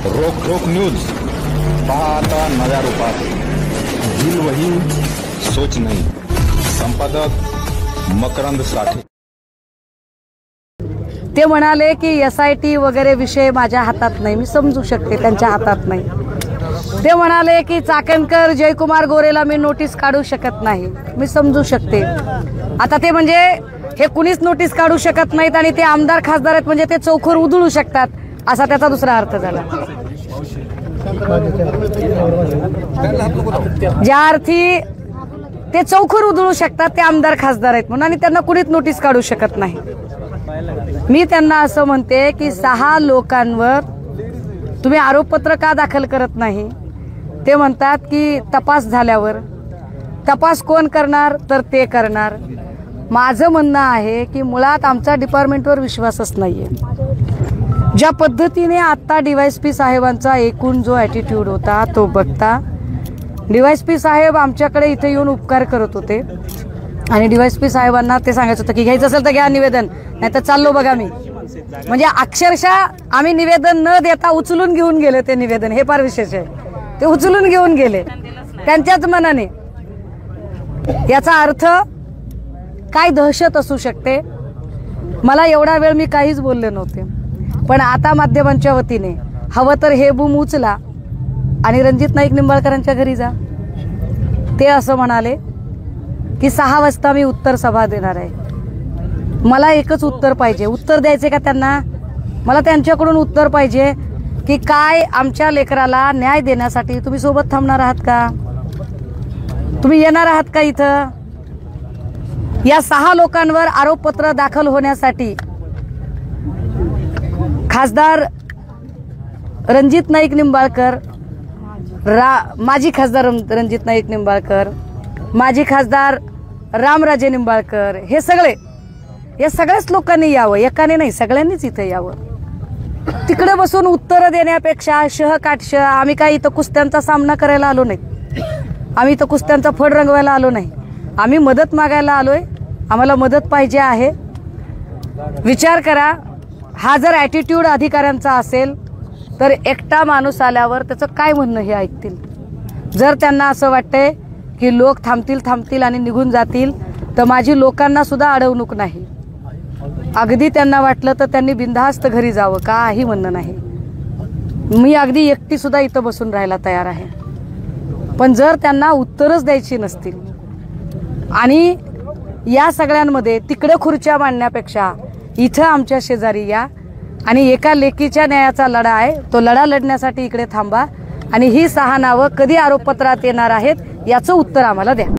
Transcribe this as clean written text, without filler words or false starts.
रोक रोक न्यूज पहा आता नव्या रूपात। दिल वही सोच नहीं। संपादक मकरंद साठे। ते म्हणाले की SIT वगैरे विषय माझ्या हातात नाही। मी समजू शकते त्यांच्या हातात नाही। ते म्हणाले की चाकणकर जयकुमार गोरेला मी नोटीस काढू शकत नाही। मी समजू शकते। आता ते म्हणजे हे कुणीच नोटीस काढू शकत नाहीत आणि ते आमदार खासदार आहेत म्हणजे ते चौखर उधळू शकतात असा त्याचा दुसरा अर्थ झाला। ज्या अर्थी ते चौखर उधळू शकतात ते आमदार खासदार आहेत म्हणून आणि त्यांना कुणीच नोटीस काढू शकत नाही। मी त्यांना असं म्हणते की 6 लोकांवर तुम्ही आरोपपत्र का दाखल करत नाही? ते म्हणतात की तपास झाल्यावर। तपास कोण करणार तर ते करणार। माझं म्हणणं आहे की मुळात आमचा डिपार्टमेंटवर विश्वासच नाहीये। ज्या पद्धतीने आता DYSP साहेबांचा एकूण जो ॲटिट्यूड होता तो बघता DYSP साहेब आमच्याकडे इथे येऊन उपकार करत होते आणि DYSP साहेबांना ते सांगायचं होतं की घ्यायचं असेल तर घ्या निवेदन, नाही तर चाललो बघा मी। म्हणजे अक्षरशः आम्ही निवेदन न देता उचलून घेऊन गेले ते निवेदन। हे फार विशेष आहे, ते उचलून घेऊन गेले त्यांच्याच मनाने। याचा अर्थ काय दहशत असू शकते? मला एवढा वेळ मी काहीच बोलले नव्हते, पण आता माध्यमांच्या वतीने हवं तर हे बूम उचला आणि रणजित नाईक निंबाळकरांच्या घरी जा। ते असं म्हणाले की 6 वाजता मी उत्तर सभा देणार आहे। मला एकच उत्तर पाहिजे। उत्तर द्यायचे का त्यांना? मला त्यांच्याकडून उत्तर पाहिजे की काय आमच्या लेकराला न्याय देण्यासाठी तुम्ही सोबत थांबणार आहात का? तुम्ही येणार आहात का इथं? या 6 लोकांवर आरोपपत्र दाखल होण्यासाठी खासदार रणजित नाईक निंबाळकर, माजी खासदार रणजित नाईक निंबाळकर, माजी खासदार रामराजे निंबाळकर, हे सगळेच लोकांनी यावं, एकाने नाही सगळ्यांनीच इथे यावं। तिकडे बसून उत्तर देण्यापेक्षा शह आम्ही काही इथं कुस्त्यांचा सामना करायला आलो नाही। आम्ही इथं कुस्त्यांचा फड रंगवायला आलो नाही। आम्ही मदत मागायला आलोय। आम्हाला मदत पाहिजे आहे। विचार करा, हा जर ॲटिट्यूड अधिकाऱ्यांचा असेल तर एकटा माणूस आल्यावर त्याचं काय म्हणणं हे ऐकतील। जर त्यांना असं वाटतंय की लोक थांबतील आणि निघून जातील तर माझी लोकांना सुद्धा अडवणूक नाही। अगदी त्यांना वाटलं तर त्यांनी बिनधास्त घरी जावं, काही म्हणणं नाही। मी अगदी एकटी सुद्धा इथं बसून राहायला तयार आहे। पण जर त्यांना उत्तरच द्यायची नसतील आणि या सगळ्यांमध्ये तिकडे खुर्च्या मांडण्यापेक्षा इथं आमच्या शेजारी या आणि एका लेकीच्या न्यायाचा लढा आहे, तो लढा लढण्यासाठी इकडे थांबा आणि ही 6 नावं कधी आरोपपत्रात येणार आहेत याचं उत्तर आम्हाला द्या।